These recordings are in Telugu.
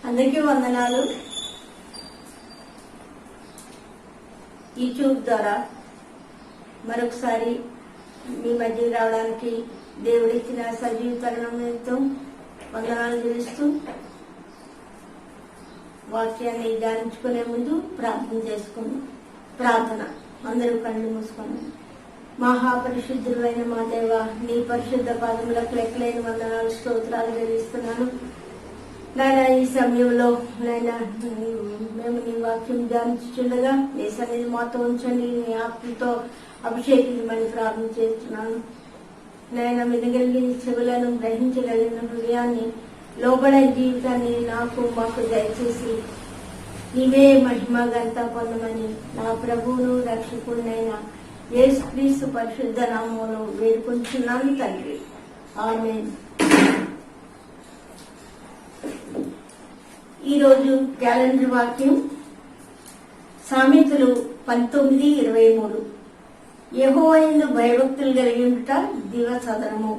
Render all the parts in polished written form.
అందరికీ వందనాలు. యూట్యూబ్ ద్వారా మరొకసారి మీ మధ్య రావడానికి దేవుడిచ్చిన సజీవ తరుణంతో వందనాలు తెలుస్తూ వాక్యాన్ని ధ్యానించుకునే ముందు ప్రార్థన చేసుకున్నాం. ప్రార్థన అందరూ కళ్ళు మూసుకున్నాం. మహాపరిశుద్ధుడైన మా దేవ, నీ పరిశుద్ధ పాదములకు లెక్కలేని వందనాలు స్తోత్రాలు చెల్లిస్తున్నాను. నాయన, ఈ సమయంలో నాయన మేము నీ వాక్యం ధ్యానించుండగా నీ సన్నిధి మాతో ఉంచండి, నీ ఆత్మతో అభిషేకించమని ప్రార్థన చేస్తున్నాను. నాయన, వినగలిగిన చెవులను, గ్రహించగలిగిన హృదయాన్ని, లోబడే జీవితాన్ని నాకు మాకు దయచేసి నీవే మహిమ ఘనత పొందమని నా ప్రభువును రక్షకుడినైన యేసుక్రీస్తు పరిశుద్ధ నామములో వేడుకొంచున్నాను తండ్రి, ఆమేన్. ఈరోజు క్యాలెండర్ వాక్యం సామెతలు 19:23. యెహోవాయందు భయభక్తులు కలిగి ఉండుట దివసదనము.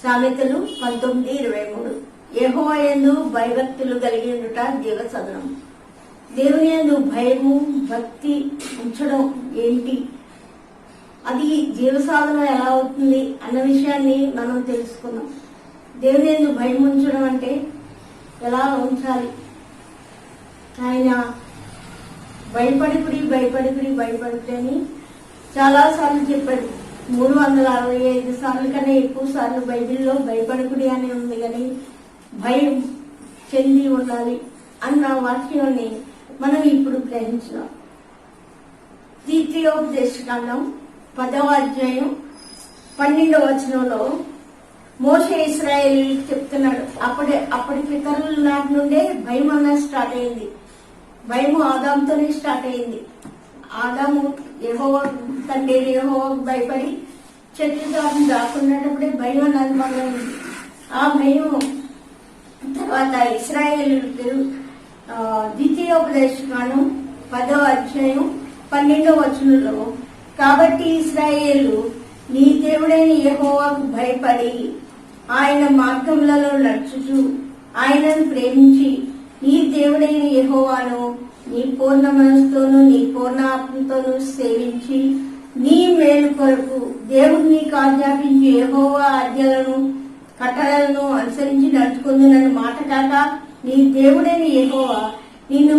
సామెతలు 19:23. యెహోవాయందు భయభక్తులు కలిగి ఉండుట దివసదనము. దేవుని యందు భయము భక్తి ఉంచడం ఏంటి, అది జీవసాధన ఎలా అవుతుంది అన్న విషయాన్ని మనం తెలుసుకున్నాం. దేవుని యందు భయం ఉంచడం అంటే ఎలా ఉంచాలి? ఆయన భయపడిపుడి అని చాలాసార్లు చెప్పాడు. 365 సార్లు కన్నా ఎక్కువ సార్లు బైబిల్లో భయపడిపుడి అని ఉంది, కానీ భయం చెంది ఉండాలి అన్న వాక్యాన్ని మనం ఇప్పుడు గ్రహించినాం. ద్వితీయోపదేశకాండం 10వ అధ్యాయం 12వ వచనంలో మోషే ఇశ్రాయేలీయులకు చెప్తున్నాడు. అప్పటి పితరుల నాటి నుండే భయం అన్నది స్టార్ట్ అయింది. భయము ఆదాముతోనే స్టార్ట్ అయింది. ఆదాము యెహోవా తండ్రి యెహోవాకు భయపడి చెట్టు దాక్కున్నప్పుడే భయం అన్నది మొదలైంది. ఆ భయం తర్వాత ఇశ్రాయేలీయులకు ద్వితీయోపదేశకాండం 10వ అధ్యాయం 12వ వచనంలో, కాబట్టి ఇశ్రాయేలు నీ దేవుడైన యెహోవాకు భయపడి ఆయన మార్గములలో నడుచుచు ఆయనను ప్రేమించి నీ దేవుడైన యెహోవాను నీ పూర్ణ మనసుతోనూ నీ పూర్ణ ఆత్మతోనూ సేవించి నీ మేలు కొరకు దేవుడు నీకు ఆజ్ఞాపించి యెహోవా ఆజ్ఞలను కట్టడలను అనుసరించి నడుచుకుందునని మాట కాక నీ దేవుడైన యెహోవా నిన్ను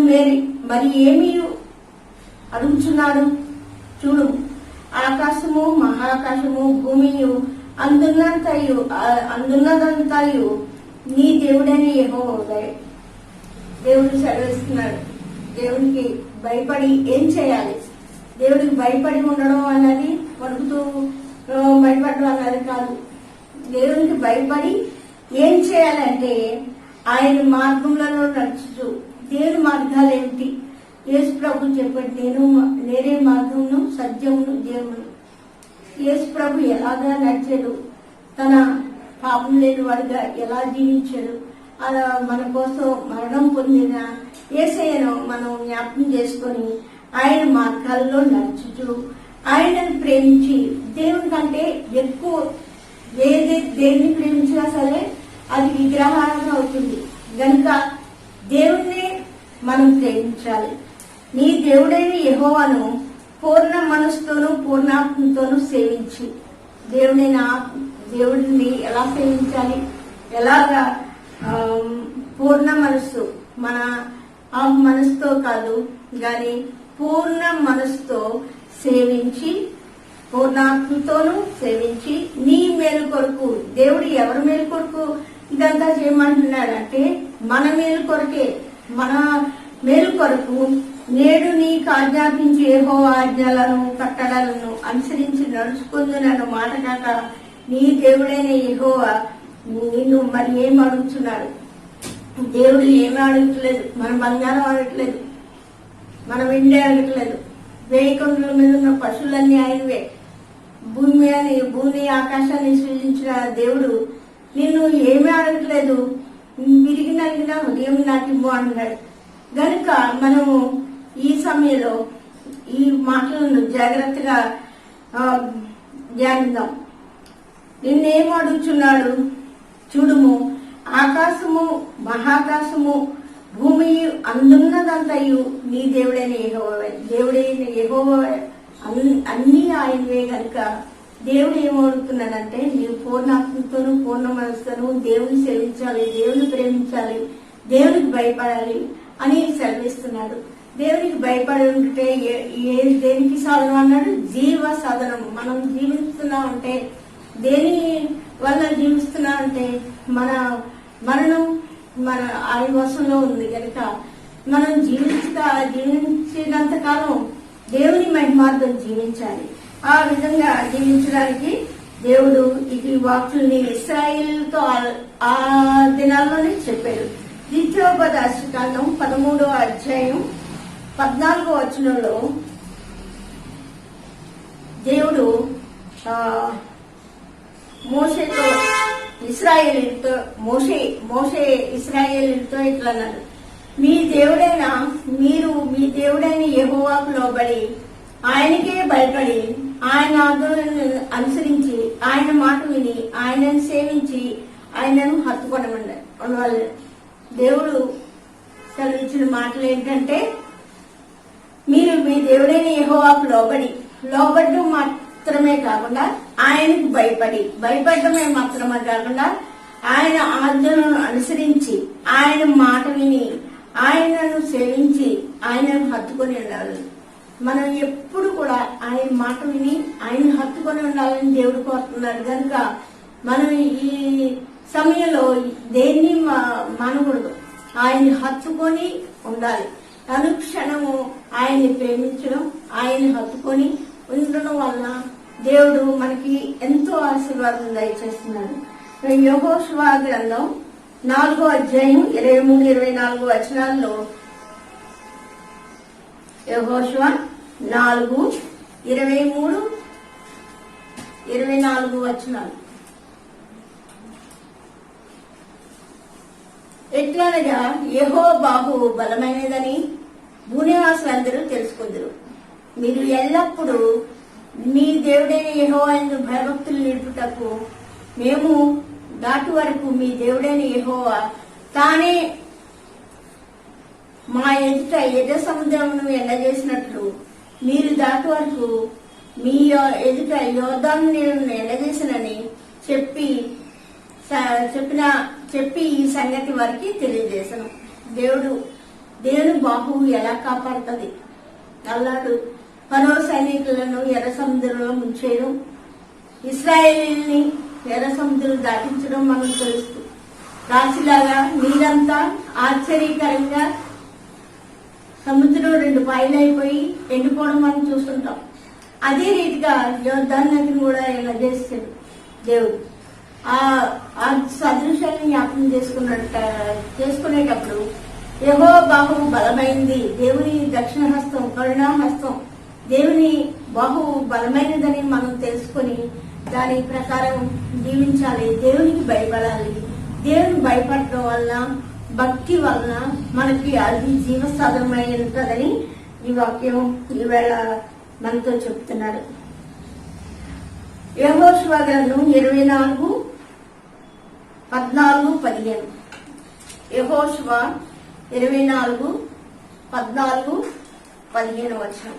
మరి ఏమీ అడుగుచున్నాడు. చూడు, ఆకాశము మహాకాశము భూమియు అందున్నదంతాయు నీ దేవుడైన యెహోవా. దేవుడు సెలవిస్తున్నాడు. దేవుడికి భయపడి ఏం చేయాలి? దేవుడికి భయపడి ఉండడం అన్నది వణుకుతూ భయపడడం అన్నది కాదు. దేవునికి భయపడి ఏం చేయాలంటే ఆయన మార్గంలో నడుచుచు. దేవుని మార్గాలు ఏమిటి? యేసు ప్రభు చెప్పాడు, నేనే మార్గమును సత్యమును జీవమును. యేసు ప్రభు ఎలాగా నడిచాడు, తన పాపం లేని వాడిగా ఎలా జీవించాడు, అలా మన కోసం మరణం పొందిన యేసయ్యను మనం జ్ఞాపకం చేసుకొని ఆయన మార్గాల్లో నడుచుచు ఆయనను ప్రేమించి, దేవుని కంటే ఎక్కువ దేన్ని ప్రేమించినా సరే అది విగ్రహారాధన అవుతుంది. గనుక దేవుణ్ణి మనం ప్రేమించాలి. నీ దేవుడైన యెహోవాను పూర్ణ మనసుతోనూ పూర్ణాత్మతోనూ సేవించి. దేవుడిని ఎలా సేవించాలి? ఎలాగా? పూర్ణ మనస్సు, మన ఆ మనసుతో కాదు గాని పూర్ణ మనసుతో సేవించి పూర్ణాత్మతోనూ సేవించి నీ మేలు కొరకు. దేవుడు ఎవరి మేలు కొరకు ఇదంతా చేయమంటున్నాడంటే మన మేలు కొరకే. మన మేలు కొరకు నేడు నీకు ఆజ్ఞాపించి యెహోవా ఆజ్ఞలను కట్టడలను అనుసరించి నడుచుకుందునన్న మాట కాక నీ దేవుడైన యెహోవా నిన్ను మరి ఏం అడుగుతున్నాడు? దేవుడు ఏమీ అడగట్లేదు. మన బంగారం అడగట్లేదు, మన వెండి అడగట్లేదు. 1000 కొండల మీద ఉన్న పశువులన్నీ ఆయనవే. భూమి ఆకాశాన్ని సృజించిన దేవుడు నిన్ను ఏమీ అడగట్లేదు. విరిగి నలిగిన హృదయం నాకు ఇవ్వు అన్నాడు. గనుక మనము ఈ సమయంలో ఈ మాటలను జాగ్రత్తగా ధ్యానిద్దాం. నిన్నేం అడుగుచున్నాడు? చూడుము, ఆకాశము మహాకాశము భూమి అందున్నదంతయు నీ దేవుడైన యెహోవా. దేవుడైన యెహోవా అన్ని ఆయనవే కనుక దేవుడు ఏమడుగుతున్నాడంటే నీవు పూర్ణాత్మతోనూ పూర్ణ మనసుతోనూ దేవుని సేవించాలి, దేవుని ప్రేమించాలి, దేవునికి భయపడాలి అని సెలవిస్తున్నాడు. దేవునికి భయపడి ఉంటే దేనికి సాధనం అన్నాడు? జీవ సాధనం. మనం జీవిస్తున్నామంటే దేని వల్ల జీవిస్తున్నామంటే మన మరణం మన ఆయన వశంలో ఉంది కనుక మనం జీవించినంత కాలం దేవుని మహిమార్థం జీవించాలి. ఆ విధంగా జీవించడానికి దేవుడు ఈ వాక్కుల్ని ఇశ్రాయేలుతో ఆ దినాల్లోనే చెప్పాడు. ద్వితీయోపదేశకాండం 13వ అధ్యాయం 14వ వచనంలో దేవుడు మోషేతో ఇశ్రాయేలుతో ఇట్లా అన్నాడు, మీ దేవుడైన యెహోవాకు లోబడి ఆయనకే భయపడి ఆయన ఆజ్ఞలను అనుసరించి ఆయన మాట విని ఆయనను సేవించి ఆయనను హత్తుకొనమన్నారు. దేవుడు సెలవిచ్చిన మాటలు ఏంటంటే మీరు మీ దేవుడైన యెహోవాకు లోబడ్డం మాత్రమే కాకుండా ఆయనకు భయపడమే మాత్రమే కాకుండా ఆయన ఆజ్ఞలను అనుసరించి ఆయన మాట విని ఆయనను సేవించి ఆయనను హత్తుకొని ఉండాలి. మనం ఎప్పుడు కూడా ఆయన మాట విని ఆయన హత్తుకొని ఉండాలని దేవుడు కోరుతున్నాడు కనుక మనం ఈ సమయంలో దేన్ని మానకూడదు, ఆయన్ని హత్తుకొని ఉండాలి. అనుక్షణము ఆయన్ని ప్రేమించడం, ఆయన్ని హత్తుకొని ఉండడం వలన దేవుడు మనకి ఎంతో ఆశీర్వాదం దయచేస్తున్నాడు. యెహోషువ గ్రంథం 4వ అధ్యాయం 23-24 వచనాల్లో యెహోషువ 4:23-24 వచనాలు ఎట్లనగా యెహోవా బాహువు బలమైనదని భూనివాసులందరూ తెలుసుకుందరు. మీరు ఎల్లప్పుడూ మీ దేవుడైన యెహోవా యందు భయభక్తులు నిలుపుటకు మేము దాటి వరకు మీ దేవుడైన యెహోవా తానే మా ఎదుట సముద్రమును ఎండజేసినట్లు మీరు దాటి వరకు మీ ఎదుట యోర్దాను నీళ్లను ఎండజేసినని చెప్పి ఈ సంగతి వారికి తెలియజేశాను. దేవుని బాహువు ఎలా కాపాడుతుంది అల్లాడు ఫరో సైనికులను ఎర్ర సముద్రంలో ముంచేయడం, ఇశ్రాయేలీని ఎర్ర సముద్రం దాటించడం మనం తెలుస్తూ రాశిలాగా నీరంతా ఆశ్చర్యకరంగా సముద్రం 2 పాయలైపోయి ఎండిపోవడం మనం చూస్తుంటాం. అదే రీతిగా యోర్దాను నదిని కూడా ఇలా చేస్తాడు దేవుడు. ఆ సదృశాన్ని జ్ఞాపకం చేసుకునేటప్పుడు యెహోవా బాహువు బలమైంది, దేవుని దక్షిణ హస్తం కరుణాహస్తం దేవుని బాహువు బలమైనదని మనం తెలుసుకొని దాని ప్రకారం జీవించాలి, దేవునికి భయపడాలి. దేవునికి భయపడటం వలన భక్తి వలన మనకి అది జీవసాధనమై ఉంటుందని ఈ వాక్యం ఈవేళ మనతో చెప్తున్నాడు. యెహోషువ గ్రంథం 24:14-15 యెహోషువ 24:14-15 వచనం.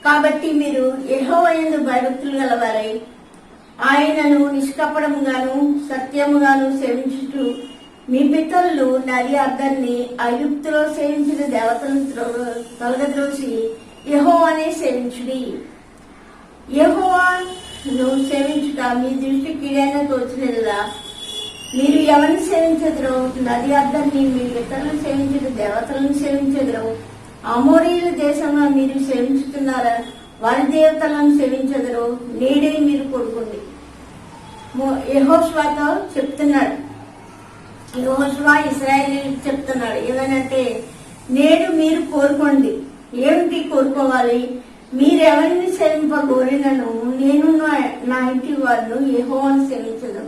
కాబట్టి మీరు యెహోవా యందు భయభక్తులు గలవారై ఆయనను నిష్కపటముగాను సత్యముగాను సేవించుటూ మీ పితరులు నది అద్దరిని ఐగుప్తులో సేవించిన దేవతలను తొలగద్రోసి యెహోవానే సేవించుడి. యెహోవాను సేవించుట మీ దృష్టి కీడైన తోచినదా మీరు ఎవరిని సేవించదురో నది అద్దరిని మీ పితరులు సేవించిన దేవతలను సేవించదురో అమోరీయుల దేశంలో మీరు సేవించుతున్నారా వారి దేవతలను సేవించదురో నేడే మీరు కొడుకోండి. యెహోషువతో చెప్తున్నాడు. యెహోషువ ఇశ్రాయేలీయులకు చెప్తున్నాడు ఏమనంటే నేడు మీరు కోరుకోండి. ఏమిటి కోరుకోవాలి? మీరెవరిని సేవింపగోరినను నేను నా ఇంటి వారిని యెహోవాను సేవించదు.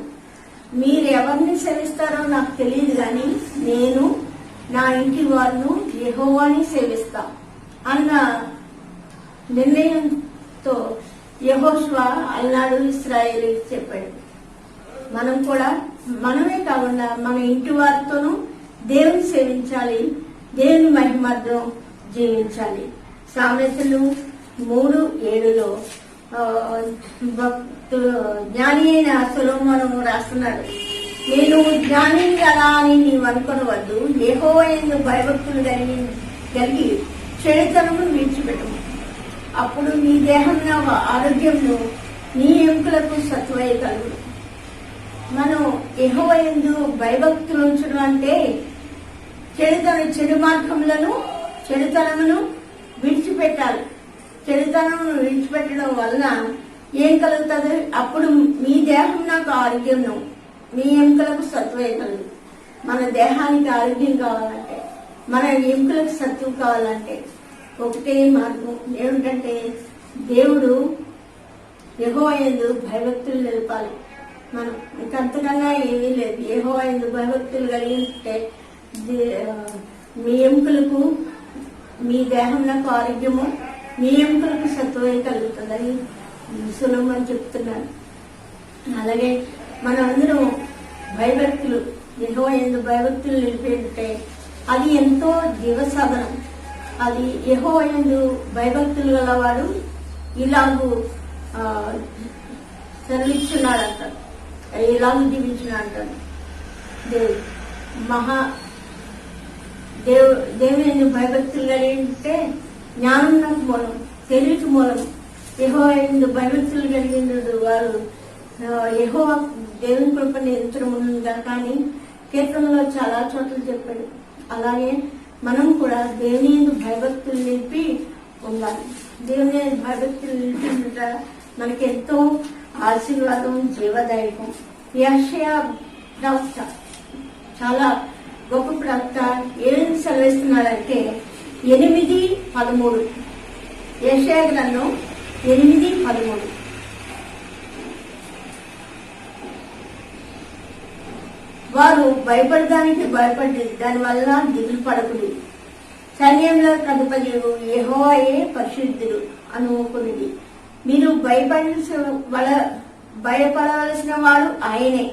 మీరెవరిని సేవిస్తారో నాకు తెలియదు కానీ నేను నా ఇంటి వారిని యెహోవాని సేవిస్తా అన్న నిర్ణయంతో యెహోషువ అన్నాడు ఇశ్రాయేలీయులకు చెప్పాడు. మనం కూడా మనమే కాకుండా మన ఇంటి వారితోనూ దేవుని సేవించాలి, దేవుని మహిమార్థం జీవించాలి. సామెతలు 3:7 జ్ఞాని అయిన సొలొమోను రాస్తున్నాడు, నేను జ్ఞాని కదా అని నీవు అనుకొనవద్దు, యెహోవా యందు భయభక్తులు కలిగి చెడుతనమును విడిచిపెట్టము. అప్పుడు నీ దేహం ఆరోగ్యంను నీ ఎముకలకు సత్వయ కలుగును. మనం యెహోవా యందు భయభక్తులు ఉంచడం అంటే చెడు మార్గములను చెడుతనమును విడిచిపెట్టాలి. చెడుతనమును విడిచిపెట్టడం వలన ఏం కలుగుతుంది? అప్పుడు మీ దేహం నాకు ఆరోగ్యంను మీ ఎముకలకు సత్వయ కలుగు. మన దేహానికి ఆరోగ్యం కావాలంటే, మన ఎముకలకు సత్వం కావాలంటే ఒకటే మార్గం ఏమిటంటే దేవుడు యెహోవా యందు భయభక్తులు నిలపాలి. మనం ఇంకంతకన్నా ఏమీ లేదు. యెహోవా యందు భయభక్తులు కలిగి ఉంటే మీ ఎముకలకు మీ దేహం నాకు ఆరోగ్యము మీ ఎముకలకు సత్వమే కలుగుతుందని సొలొమోను చెప్తున్నాడు. అలాగే మనం అందరం భయభక్తులు యెహోవా యందు భయభక్తులు నిలిపేంటే అది ఎంతో జీవసాధనం. అది యెహోవా యందు భయభక్తులు గలవాడు ఇలాగూ సెలవిస్తున్నాడు అంటారు, ఇలాగూ జీవించున్నాడు అంటారు. దేవుని యందు భయభక్తులు కలిగి ఉంటే జ్ఞానం మూలం, తెలివికి మూలం. యెహోవా యందు భయభక్తులు కలిగిన వారు యెహోవా దేవుని కృపను ఎదుగుతుండగా కానీ కీర్తనలో చాలా చోట్ల చెప్పాడు. అలాగే మనం కూడా దేవుని యందు భయభక్తులు నిలిపి ఉండాలి. దేవుని యందు భయభక్తులు నిలిపినట మనకి ఎంతో ఆశీర్వాదం, జీవదాయకం. యెషయా ప్రవక్త చాలా గొప్ప ప్రవక్త. ఏం సెలవిస్తున్నాడంటే 8:13 యెషయా గ్రంథం 8:13 వారు భయపడడానికి భయపడి దానివల్ల దిగులు పడకుడి, సైన్యంలో అధిపతులు యెహోవాయే పరిశుద్ధుడు అనుకునేది. మీరు భయపడవలసిన వాడు ఆయనే,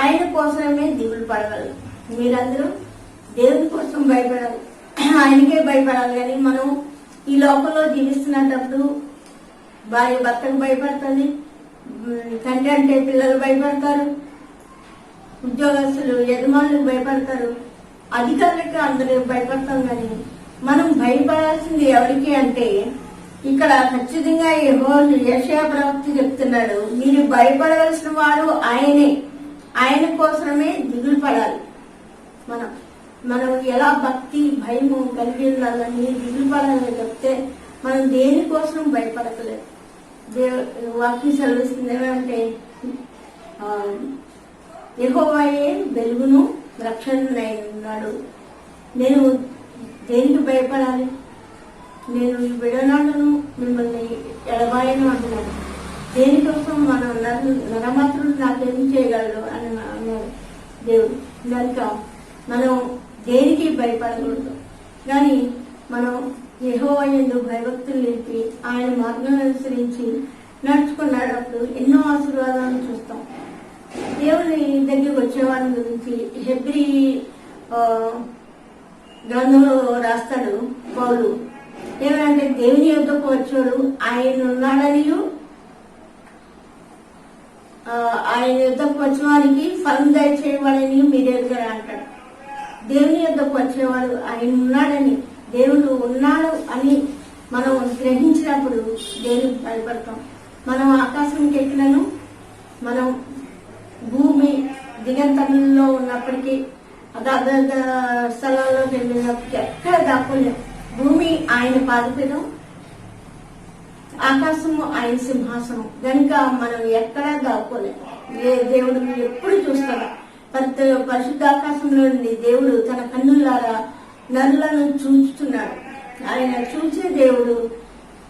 ఆయన కోసమే దిగులు పడగలరు. మీరందరూ దేవుని కోసం భయపడాలి, ఆయనకే భయపడాలి. కానీ మనం ఈ లోకంలో జీవిస్తున్నప్పుడు భార్య భర్తకు భయపడుతుంది, తండ్రి అంటే పిల్లలు భయపడతారు, ఉద్యోగస్తులు యజమానులకు భయపడతారు, అధికారులకు అందరూ భయపడతాం. కానీ మనం భయపడాల్సింది ఎవరికి అంటే ఇక్కడ ఖచ్చితంగా యెషయా ప్రవక్త చెప్తున్నాడు, మీరు భయపడవలసిన వాడు ఆయనే, ఆయన కోసమే దిగులు పడాలి. మనం ఎలా భక్తి భయము కలిగి ఉండాలని దిగులు పడాలని చెప్తే మనం దేనికోసం భయపడతలేదు. వాక్యం సెలవిస్తుంది ఏమంటే యెహోవాయే వెలుగును రక్షణనై ఉన్నాడు. నేను దేనికి భయపడాలి? నేను ఈ విడనాడును మిమ్మల్ని ఎడబాయను అంటున్నాను. దేనికోసం మనం నరమాత్రుడు నాకేం చేయగలడు అని అన్నాడు దేవుడు. కనుక మనం దేనికి భయపడకూడదు. కానీ మనం యెహోవా యందు భయభక్తులు నిలిపి ఆయన మార్గం అనుసరించి నడుచుకున్నప్పుడు ఎన్నో ఆశీర్వాదాలను చూస్తాం. దేవుని దగ్గరికి వచ్చేవారి గురించి హెబ్రీ గ్రంథంలో రాస్తాడు పౌలు. ఏమంటే దేవుని యొద్దకు వచ్చాడు, ఆయన ఉన్నాడనియు ఆయన యుద్ధకు వచ్చేవారికి ఫలం దయచేయవాడని మీరు ఎదుగురా అంటాడు. దేవుని యుద్ధకు వచ్చేవాడు ఆయన ఉన్నాడని, దేవుడు ఉన్నాడు అని మనం గ్రహించినప్పుడు దేవునికి భయపడతాం. మనం ఆకాశంకి ఎక్కినను, మనం భూమి దిగంతంలో ఉన్నప్పటికీ అగాధ స్థలాల్లోకి వెళ్ళినప్పటికీ ఎక్కడ దాక్కోలేము. భూమి ఆయన పాదపీఠం, ఆకాశము ఆయన సింహాసనం. కనుక మనం ఎక్కడా దాక్కోలేము. దేవుడు ఎప్పుడు చూస్తాడా? పరిశుద్ధ ఆకాశంలో నుండి దేవుడు తన కన్నులారా నరులను చూస్తున్నాడు. ఆయన చూసే దేవుడు,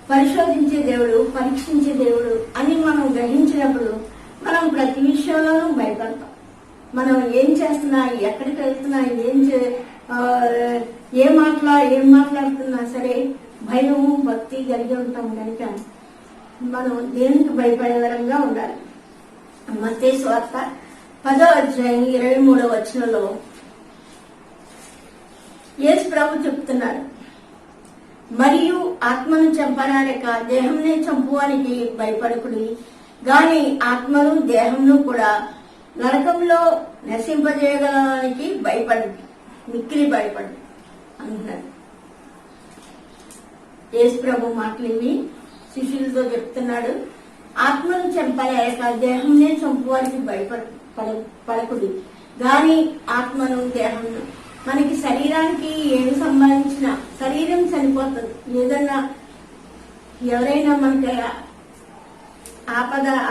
పరిశోధించే దేవుడు, పరీక్షించే దేవుడు అని మనం గ్రహించినప్పుడు మనం ప్రతి విషయంలోనూ భయపడతాం. మనం ఏం చేస్తున్నా, ఎక్కడికి వెళ్తున్నా, ఏం మాట్లాడుతున్నా సరే భయము భక్తి కలిగి ఉంటాం. కనుక మనం దేనికి భయపడే విధంగా ఉండాలి. మత్తయి సువార్త 10వ అధ్యాయం 23వ వచనంలో యేసు ప్రభు చెప్తున్నాడు, మరియు ఆత్మను చంపనాడక దేహంనే చంపువానికి భయపడకుడి, గాని ఆత్మను దేహంను కూడా నరకంలో నశింపజేయగలడానికి భయపడండి, మిక్కిలి భయపడండి అంటున్నాడు. యేసు ప్రభు మాటలు ఇవి శిష్యులతో చెప్తున్నాడు. ఆత్మను చంపలేక దేహంనే చంపువారికి పడకుడి, గాని ఆత్మను దేహంను. మనకి శరీరానికి ఏమి సంబంధించిన శరీరం చనిపోతుంది. ఏదన్నా ఎవరైనా మనకి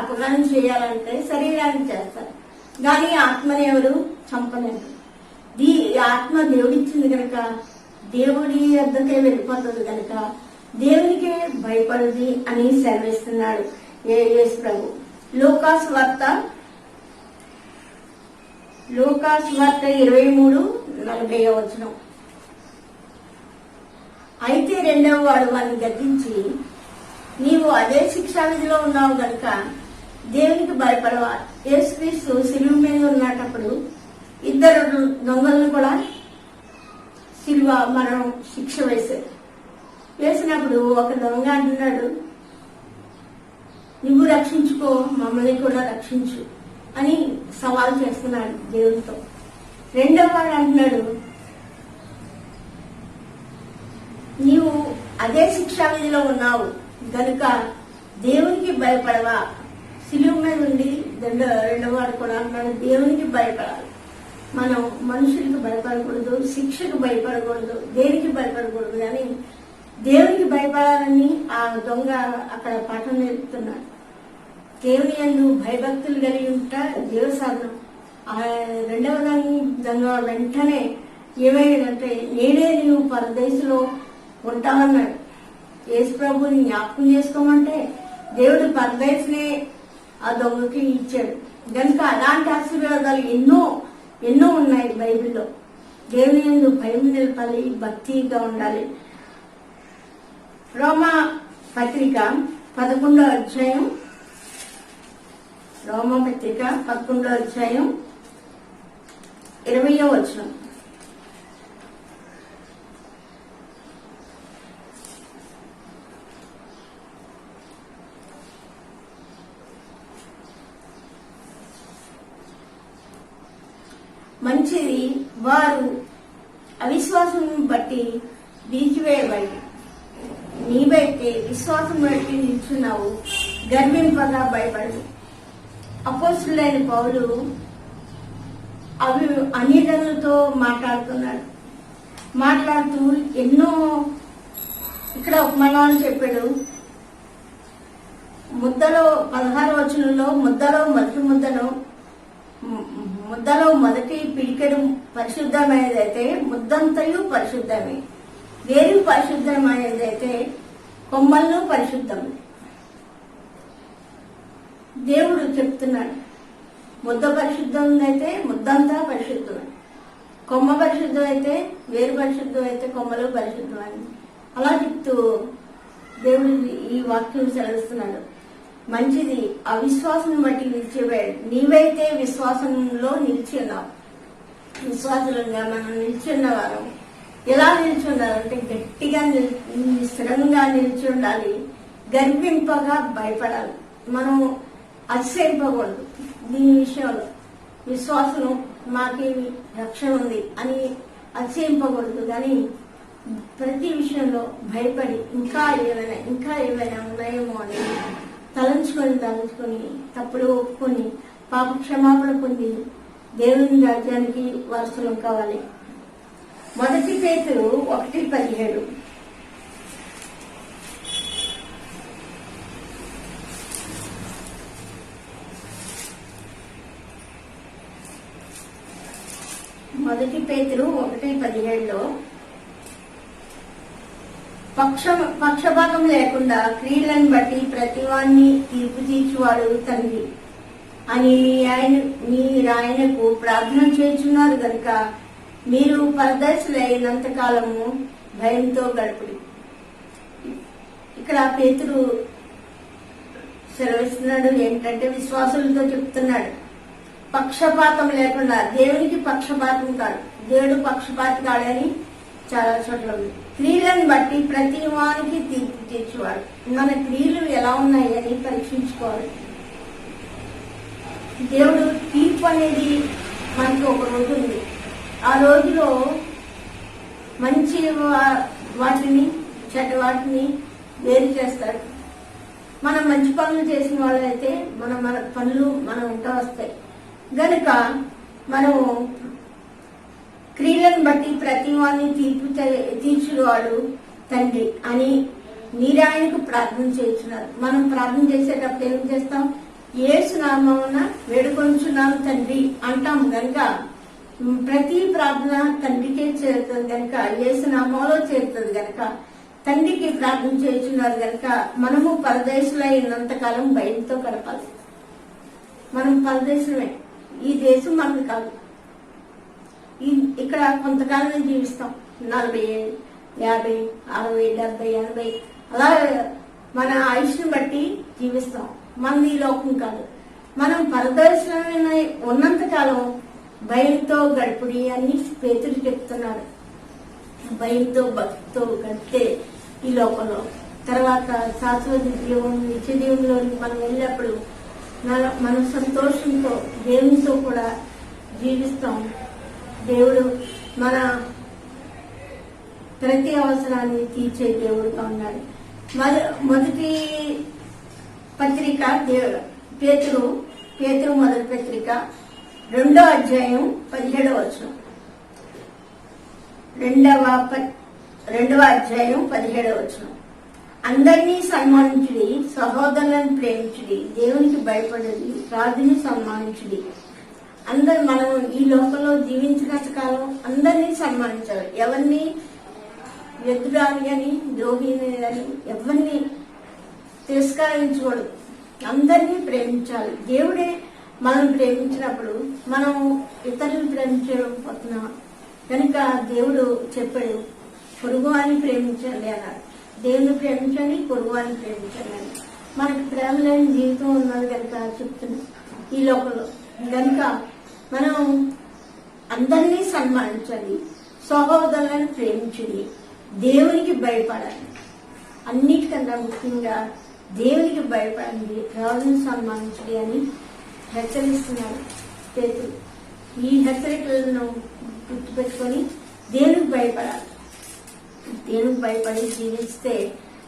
అపకారం చేయాలంటే శరీరాన్ని చేస్తారు, కానీ ఆత్మని ఎవరు చంపలేరు. ఆత్మ దేవుడిచ్చింది కనుక దేవుడి వద్దకే వెళ్ళిపోతుంది కనుక దేవునికే భయపడది అని సెలవిస్తున్నాడు యేసు ప్రభు. లూకాసు వార్త 23:40 వచనం. అయితే రెండవ వాడు వాడిని గద్దించి, నీవు అదే శిక్షా విధిలో ఉన్నావు గనుక దేవునికి భయపడవా. యేసుక్రీస్తు శిలువ మీద ఉన్నప్పుడు 2 దొంగలను కూడా శిలువ మనం శిక్ష వేసినప్పుడు ఒక దొంగ అంటున్నాడు, నువ్వు రక్షించుకో, మమ్మల్ని కూడా రక్షించు అని సవాల్ చేస్తున్నాడు దేవునితో. రెండవ వాడు అంటున్నాడు, నీవు అదే శిక్షా విధిలో ఉన్నావు గనుక దేవునికి భయపడవా. శిలువ మీద ఉండి రెండవ వాడు కూడా అంటున్నాడు, దేవునికి భయపడాలి. మనం మనుషులకు భయపడకూడదు, శిక్షకు భయపడకూడదు, దేనికి భయపడకూడదు, కానీ దేవునికి భయపడాలని ఆ దొంగ అక్కడ పాఠం నేర్పుతున్నాడు. దేవుని యందు భయభక్తులు కలిగి ఉంటా దేవ సాధనం. ఆ రెండవ దొంగ వెంటనే ఏమైందంటే, నేనే నీవు పరదేశంలో ఉంటామన్నాడు. యేసు ప్రభుని జ్ఞాపకం చేసుకోమంటే దేవుడు పరదేశనే ఆ దొంగకి ఇచ్చాడు. కనుక అలాంటి ఆశీర్వాదాలు ఎన్నో ఉన్నాయి బైబిల్లో. దేవుని యందు భయం నిలపాలి, భక్తిగా ఉండాలి. రోమా పత్రిక 11వ అధ్యాయం 20వ వచనం. మంచిది, వారు అవిశ్వాసం బట్టి విడిచివేయబడి నీవైతే విశ్వాసం బట్టి నిల్చున్నావు, గర్వింపగా భయపడదు. అపోస్తులైన పౌలు అన్యజనులతో మాట్లాడుతూ ఎన్నో ఇక్కడ ఉపమానాలు చెప్పాడు. ముద్దలో 16వ వచనంలో ముద్దలో మొదటి పిడికెడు పరిశుద్ధమైనదైతే ముద్దంతయు పరిశుద్ధమే, వేరు పరిశుద్ధమైనదైతే కొమ్మలను పరిశుద్ధమే. దేవుడు చెప్తున్నాడు, ముద్ద పరిశుద్ధం అయితే ముద్దంతా పరిశుద్ధమే, కొమ్మ పరిశుద్ధం అయితే వేరు పరిశుద్ధం అయితే కొమ్మలు పరిశుద్ధమని అలా చెప్తూ దేవుడు ఈ వాక్యం సెలవిస్తున్నాడు. మంచిది, అవిశ్వాసం బట్టి నిలిచివేయాడు. నీవైతే విశ్వాసంలో నిలిచి ఉన్నావు. విశ్వాసులుగా మనం నిలిచి ఉన్నవారు ఎలా నిలిచి ఉండాలంటే గట్టిగా స్థిరంగా నిలిచి ఉండాలి, గర్వింపగా భయపడాలి. మనం అతిశయింపకూడదు. దీని విషయంలో విశ్వాసం మాకేమి రక్షణ ఉంది అని అతిశయింపకూడదు, కానీ ప్రతి విషయంలో భయపడి ఇంకా ఏమైనా ఉన్నాయేమో అని తలంచుకొని తప్పుడు ఒప్పుకొని పాప క్షమాపణ పొంది దేవుని రాజ్యానికి వారసులం కావాలి. 1 పేతురు 1:17. మొదటి పేతురు 1:17లో పక్షపాతం లేకుండా క్రియలను బట్టి ప్రతివాన్ని తీర్పు తీర్చువాడు తండ్రి అని మీరాయనకు ప్రార్థన చేస్తున్నారు కనుక మీరు పరదర్శులైనంత కాలము భయంతో గడుపుడి. ఇక్కడ పేతురు సెలవిస్తున్నాడు ఏంటంటే విశ్వాసులతో చెప్తున్నాడు, పక్షపాతం లేకుండా, దేవునికి పక్షపాతం కాదు, దేవుడు పక్షపాతి కాడని చాలా చోట్ల ఉంది. క్రియలను బట్టి ప్రతి వానికి తీర్పు తీర్చేవాడు. మన క్రియలు ఎలా ఉన్నాయని పరీక్షించుకోవాలి. దేవుడు తీర్పు అనేది మనకి ఒక రోజు ఉంది. ఆ రోజులో మంచి వాటిని చెడ్డ వాటిని వేరు చేస్తాడు. మనం మంచి పనులు చేసిన వాళ్ళైతే మన పనులు మన వెంట వస్తాయి. గనుక మనం క్రియలను బట్టి ప్రతి వాడిని తీర్చువాడు తండ్రి అని మీరు ఆయనకు ప్రార్థన చేస్తున్నారు. మనం ప్రార్థన చేసేటప్పుడు ఏం చేస్తాం? యేసు నామమున వేడుకొంచున్నాం తండ్రి అంటాం. కనుక ప్రతి ప్రార్థన తండ్రికే చేరుతుంది. కనుక యేసు నామంలో చేరుతుంది. కనుక తండ్రికి ప్రార్థన చేస్తున్నారు. కనుక మనము పరదేశంలో ఉన్నంతకాలం బయలుతో గడపాలి. మనం పరదేశమే, ఈ దేశం మనది కాదు. ఇక్కడ కొంతకాలం జీవిస్తాం, 40 ఏళ్ళు, 50, 60, 70, 80 అలా మన ఆయుష్ని బట్టి జీవిస్తాం. మనది ఈ లోకం కాదు. మనం పరదేశంలో ఉన్నంతకాలం భయంతో గడుపుడి అని పేతురు చెప్తున్నాడు. భయంతో భక్తితో గడిపితే ఈ లోకంలో తర్వాత శాశ్వత జీవం నిత్య జీవంలోకి మనం వెళ్ళినప్పుడు మన సంతోషంతో దేవునితో కూడా జీవిస్తాం. దేవుడు మన ప్రతి అవసరాన్ని తీర్చే దేవుడుగా ఉన్నాడు. మొదటి పత్రిక పేతురు మొదటి పత్రిక 2వ అధ్యాయం 17వ వచనం. 2వ అధ్యాయం 17వ వచనం. అందరినీ సన్మానించుడి, సహోదరులను ప్రేమించుడి, దేవునికి భయపడేది, రాజుని సన్మానించుడి. మనం ఈ లోకంలో జీవించినంత కాలం అందరినీ సన్మానించాలి. ఎవరిని ఎదురాని అని, ద్రోహిని అని ఎవరిని తిరస్కరించకూడదు. అందరినీ ప్రేమించాలి. దేవుడే మనం ప్రేమించినప్పుడు మనం ఇతరులను ప్రేమించకపోతున్నాం. కనుక దేవుడు చెప్పాడు, పొరుగువారిని ప్రేమించండి అన్నాడు. దేవుని ప్రేమించండి, పొరుగువారిని ప్రేమించండి అని. మనకు ప్రేమ లేని జీవితం ఉన్నది కనుక చెప్తున్నాం ఈ లోకంలో. కనుక మనం అందరినీ సన్మానించాలి, సహోదరులను ప్రేమించండి, దేవునికి భయపడాలి. అన్నిటికన్నా ముఖ్యంగా దేవునికి భయపడండి, రాజును సన్మానించండి అని హెచ్చరిస్తున్నాడు పేతురు. ఈ హెచ్చరికలను గుర్తుపెట్టుకొని దేవునికి భయపడాలి. దేవునికి భయపడి జీవిస్తే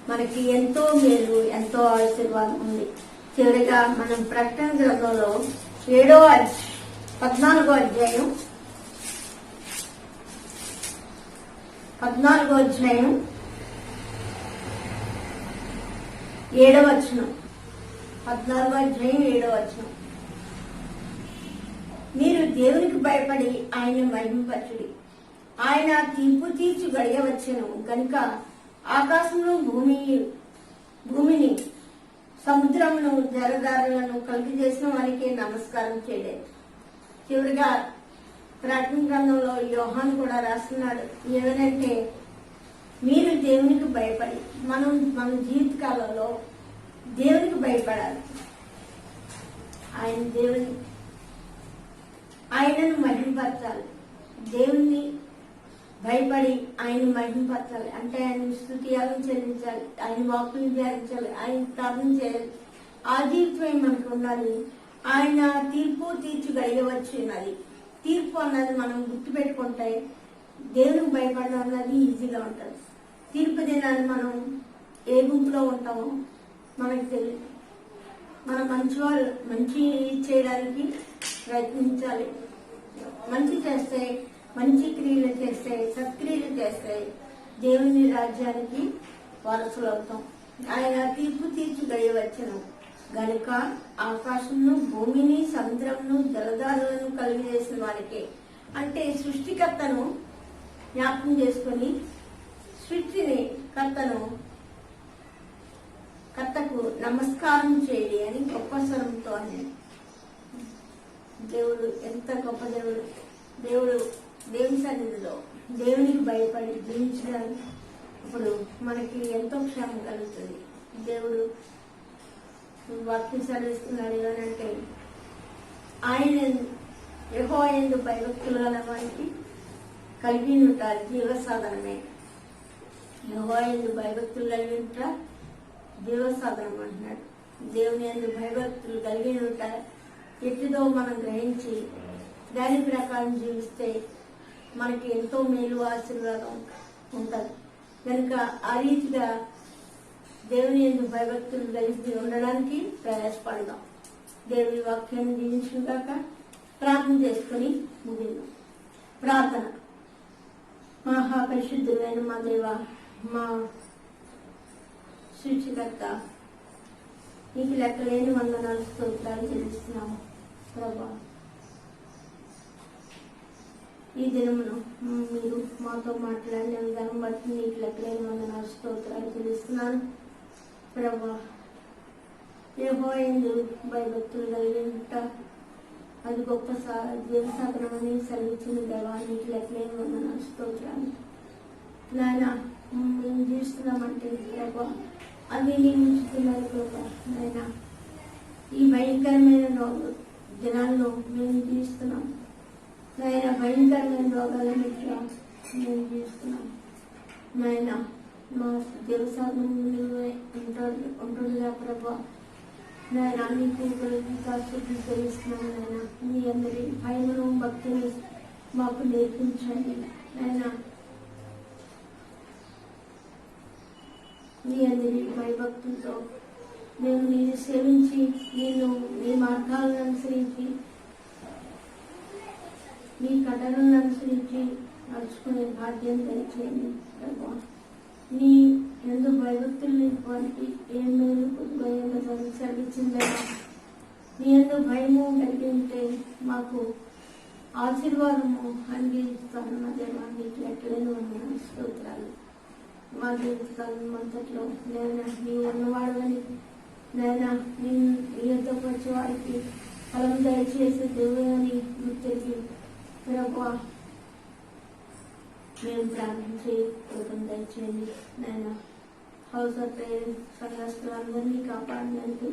మనకి ఎంతో మేలు, ఎంతో ఆశీర్వాదం ఉంది. చివరిగా మనం ప్రకటన గ్రంథంలో 14వ అధ్యాయం 7వ వచనం. 14వ అధ్యాయం 7వ వచనం. మీరు దేవునికి భయపడి ఆయన మహిమపరచుడి. ఆయన తీర్పు తీర్చి గడియవచ్చును కనుక ఆకాశంలో భూమిని సముద్రమును జలధారలను కలిగి చేసిన వారికి నమస్కారం చేయలేదు. చివరిగా ప్రకటన గ్రంథంలో యోహాను కూడా రాస్తున్నాడు ఏమనంటే, మీరు దేవునికి భయపడి మన జీవిత కాలంలో దేవునికి భయపడాలి. ఆయనను మహిమపరచాలి. దేవుణ్ణి భయపడి ఆయన మహిమపరచాలి అంటే ఆయన స్తుతియాగం చెల్లించాలి, ఆయన వాక్కులు ధ్యానించాలి, ఆయన ప్రార్థన చేయాలి. ఆ జీవితమే మనకు ఉండాలి. ఆయన తీర్పు తీర్చి గడియవచ్చున్నది. తీర్పు అన్నది మనం గుర్తుపెట్టుకుంటే దేవునికి భయపడడం అన్నది ఈజీగా ఉంటుంది. తీర్పు దినాన్ని మనం ఏ గుంపులో ఉంటామో మనకు తెలియదు. మనం మంచి చేయడానికి ప్రయత్నించాలి. మంచి చేస్తే, మంచి క్రియలు చేస్తే, సత్క్రియలు చేస్తే దేవుని రాజ్యానికి వారసులు అవుతాం. ఆయన తీర్పు తీర్చి గడియవచ్చును గనుక ఆకాశంను భూమిని సముద్రమును జలధారలను కలిగి చేసిన వారికి అంటే సృష్టికర్తను జ్ఞాపకం చేసుకుని సృష్టిని కర్తకు నమస్కారం చేయండి అని గొప్ప స్వరంతో అన్నాడు. దేవుడు ఎంత గొప్ప దేవుడు. దేవుని సన్నిధిలో దేవునికి భయపడి జీవించడానికి ఇప్పుడు మనకి ఎంతో క్షేమం కలుగుతుంది. దేవుడు వాక్యం సెలవిస్తున్నాడు ఏమనంటే, ఆయన యెహోవా యందు భయభక్తులు గల వారికి కలిగి ఉంటారు జీవ సాధనమే. యెహోవా యందు భయభక్తులు కలిగి ఉంటా జీవ సాధనం అంటున్నాడు. దేవుని యందు భయభక్తులు కలిగి ఉంటారు ఎట్టిదో మనం గ్రహించి దాని ప్రకారం జీవిస్తే మనకి ఎంతో మేలు ఆశీర్వాదం ఉంటుంది. కనుక ఆ రీతిగా దేవుని యందు భయభక్తులు కలిగి ఉండడానికి ప్రయాసపడదాం. దేవుని వాక్యాన్ని జీవించుగాక. ప్రార్థన చేసుకుని ముగిద్దాం. ప్రార్థన. మహాపరిశుద్ధులైన మా దేవ, మా సృష్టికర్త, నీకు లెక్కలేని వందనాలు స్తోత్రాలు చెల్లిస్తున్నాము ప్రభా. ఈ దినమును మీరు మాతో మాట్లాడిన విధానం బట్టి నీకు లెక్కలేని వందనాలు స్తోత్రాలు చెల్లిస్తున్నాను ప్రభా. యెహోవా యందు భయభక్తులు కలిగి ఉంటా అది గొప్ప జీవ సాధనమని సెలవిచ్చిన దేవా, నీకు లెక్కలేని వందనాలు స్తోత్రాలు నాయన. మేము జీవిస్తున్నామంటే ప్రభా అది నేను ఉంచుతున్నారు ప్రభా నాయన. ఈ భయంకరమైన దినాల్లో మేము జీవిస్తున్నాం నాయన. భయంకరమైన రోగాలన్నిటిగా మేము జీవిస్తున్నాం నాయన. మా దేవసాధన ఉంటుందిగా ప్రభా నాయన. నీకు తెలుస్తున్నాను నాయన. మీ అందరి భయమును భక్తిని మాకు నేర్పించండి నాయన. మీ అందరి భయభక్తులతో మేము నేను సేవించి నేను మీ మార్గాలను అనుసరించి మీ కథలను అనుసరించి నడుచుకునే భాగ్యం దయచేయండి ప్రభా. నీ ఎందు భయభక్తులు వారికి ఏం మేలు సెలవిచ్చిందేమో. నీ ఎందు భయము కలిగి ఉంటే మాకు ఆశీర్వాదము అందిస్తాను నా దేవా. నీకు లెక్కలేని వందనాలు స్తోత్రాలు. మా జీవితాలను అంతట్లో నేను నీవు ఉన్నవాడని నేను నీతో వచ్చే వారికి ఫలం దయచేసి దేవుని గుర్తికి ప్రభా మేము ప్రార్థించి కృపను దయచేయండి నాయన. హౌస్ ఆఫ్ ప్రేయర్ సంఘస్థులందరినీ కాపాడడానికి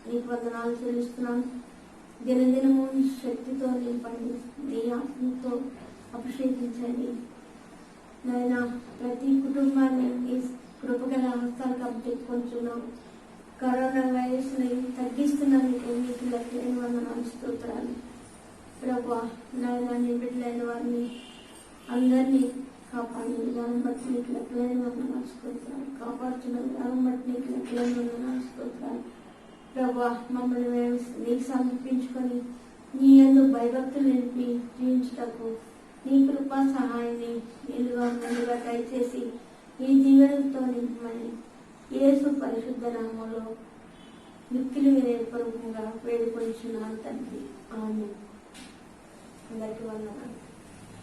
నీకు వందనాలు చెల్లిస్తున్నాను. దినదినము శక్తితో నింపండి, నీ ఆత్మతో అభిషేకించండి నాయన. ప్రతి కుటుంబాన్ని నీ కృపగల హస్తాలకు అప్పచెప్పుకుంటున్నాం. కరోనా వైరస్ ని తగ్గిస్తున్నందుకు నీకు లెక్కలేని వందనాలు స్తోత్రాలు ప్రభా నాయన. నీ బిడ్డలైన వారిని అందరినీ కాపాడిన విధానం బట్టి నీకు లెక్కలేని వందనాలు స్తోత్రాలు. కాపాడుతున్న విధానం బట్టి నీకు లెక్కలేని వందనాలు స్తోత్రాలు ప్రభా. మమ్మల్ని మేము నీకు సమర్పించుకొని నీ యందు భయభక్తులు నింపి జీవించుటకు నీ కృపా సహాయాన్ని నిలుగా దయచేసి ఈ జీవనంతో నింపమని యేసు పరిశుద్ధ నామంలో మిక్కిలి వినయపూర్వకంగా వేడుకొనిచున్నాను తండ్రి. ఆమేన్. అందరికీ వందనాలు.